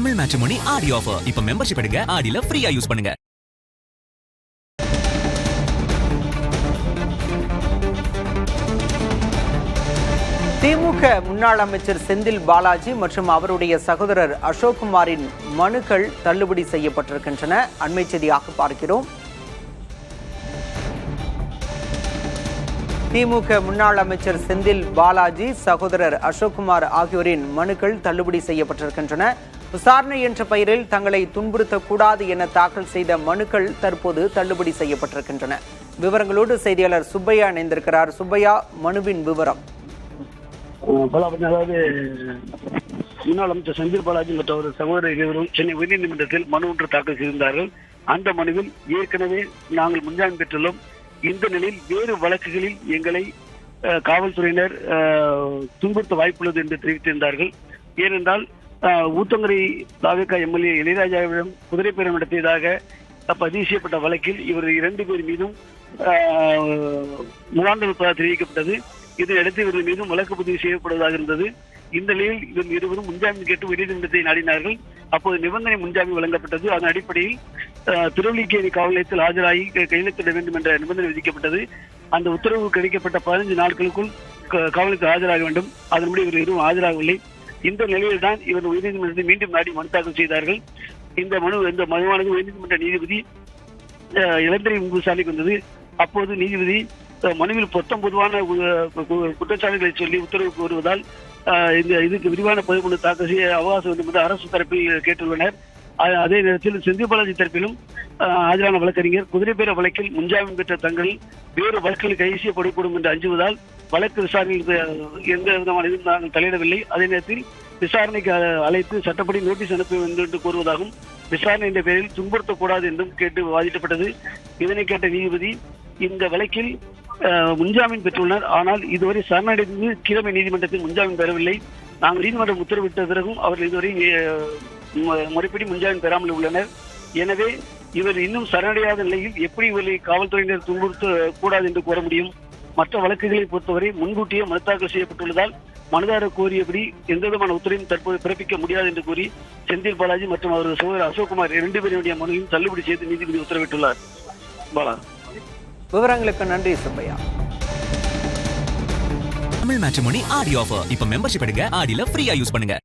Tamil matrimony ஆடி offer. இப்ப membership எடுங்க, ஆடில ஃப்ரீயா யூஸ் பண்ணுங்க. திமுக முன்னாள் அமைச்சர் செந்தில் பாலாஜி மற்றும் அவருடைய சகோதரர் அசோக்குமாரின் மனுக்கள் தள்ளுபடி செய்யப்பட்டிருக்கின்றன. அண்மை செய்தியாக பார்க்கிறோம். திமுக முன்னாள் அமைச்சர் செந்தில் பாலாஜி, சகோதரர் அசோக்குமார் ஆகியோரின் மனுக்கள் தள்ளுபடி செய்யப்பட்டிருக்கின்றன. விசாரணை என்ற பெயரில் தங்களை துன்புறுத்தக்கூடாது என தாக்கல் செய்த மனுக்கள் தற்போது தள்ளுபடி செய்யப்பட்டிருக்கின்றன. விவரங்களோடு செய்தியாளர் சுப்பையா இணைந்திருக்கிறார். சுப்பையா, மனுவின் விவரம். அதாவது முன்னாள் அமைச்சர் செந்தில் பாலாஜி மற்றும் அவர் சகோதரர் இருவரும் சென்னை உயர்நீதிமன்றத்தில் மனு ஒன்று தாக்கல் செய்திருந்தார்கள். அந்த மனுவில் ஏற்கனவே நாங்கள் முன்ஜாமீன் பெற்றுள்ளோம். இந்த நிலையில் வேறு வழக்குகளில் எங்களை காவல்துறையினர் துன்புறுத்த வாய்ப்புள்ளது என்று தெரிவித்திருந்தார்கள். ஏனென்றால் ஊத்தங்கரை தாவேகா எம்எல்ஏ இளையராஜாவிடம் குதிரை பேரம் நடத்தியதாக பதிவு செய்யப்பட்ட வழக்கில் இவர் 2 பேர் மீதும் முகாந்திரப்பதாக தெரிவிக்கப்பட்டது. இதனையடுத்து இவர்கள் மீதும் வழக்கு பதிவு செய்யப்படுவதாக இருந்தது. இந்த நிலையில் இவர்கள் இருவரும் முன்ஜாமீன் கேட்டு உயர்நீதிமன்றத்தை நாடினார்கள். அப்போது நிபந்தனை முன்ஜாமீன் வழங்கப்பட்டது. அதன் அடிப்படையில் திருவல்லிக்கேணி காவல் நிலையத்தில் ஆஜராகி கையெழுத்திட வேண்டும் என்ற நிபந்தனை விதிக்கப்பட்டது. அந்த உத்தரவு கிடைக்கப்பட்ட 15 நாட்களுக்குள் காவல் நிலையத்தில் ஆஜராக வேண்டும். அதன்படி இவர் எதுவும் ஆஜராகவில்லை. இந்த நிலையில் தான் இவர் உயர்நீதிமன்றத்தை மீண்டும் நாடி மனு தாக்கல் செய்தார்கள். இந்த மனுவானது உயர்நீதிமன்ற நீதிபதி இளந்திரை முன்பு விசாரணைக்கு வந்தது. அப்போது நீதிபதி மனுவில் 19 குற்றச்சாட்டுகளை சொல்லி உத்தரவு வருவதால் இதுக்கு விரிவான பதிவு தாக்கல் செய்ய அவகாசம் வேண்டும் என்று அரசு தரப்பில் கேட்டுள்ளனர். அதே நேரத்தில் செந்தில் பாலாஜி தரப்பிலும் ஆஜரான வழக்கறிஞர் குதிரை பேர வழக்கில் முன்ஜாமீன் பெற்ற தங்கள் வேறு வழக்குகளில் கைது செய்யப்படக்கூடும் என்று அஞ்சுவதால் வழக்கு விசாரணையில் எந்த விதமான இதுவும் நாங்கள் தலையிடவில்லை. அதே நேரத்தில் விசாரணைக்கு அழைத்து சட்டப்படி நோட்டீஸ் அனுப்ப வேண்டும் என்று கூறுவதாகவும் விசாரணை என்ற பெயரில் துன்புறுத்தக்கூடாது என்றும் கேட்டு வாதிடப்பட்டது. இதனை கேட்ட நீதிபதி இந்த வழக்கில் முன்ஜாமீன் பெற்றுள்ளனர். ஆனால் இதுவரை சரணடைந்து கீழமை நீதிமன்றத்தில் முன்ஜாமீன் பெறவில்லை. நாங்கள் நீதிமன்றம் உத்தரவிட்ட பிறகும் அவர்கள் இதுவரை முறைப்படி முன்ஜாமீன் பெறாமல் உள்ளனர். எனவே இவர் இன்னும் சரணடையாத நிலையில் எப்படி இவர்களை காவல்துறையினர் துன்புறுத்த கூடாது என்று கூற முடியும்? மற்ற வழக்குகளை பொறுத்தவரை முன்கூட்டியே மனு தாக்கல் செய்யப்பட்டுள்ளதால் மனுதாரர் கோரியபடி எந்த விதமான உத்தரவையும் தற்போது பிறப்பிக்க முடியாது என்று கூறி செந்தில் பாலாஜி மற்றும் அவரது சகோதரர் அசோக்குமார் 2 பேருடைய மனுவையும் தள்ளுபடி செய்து நீதிபதி உத்தரவிட்டுள்ளார். பாலா, விவரங்களுக்கு நன்றி சுப்பையா. தமிழ் மேட்ரிமோனி ஆடி ஆஃபர். இப்ப மெம்பர்ஷிப் எடுங்க, ஆடில ஃப்ரீயா யூஸ் பண்ணுங்க.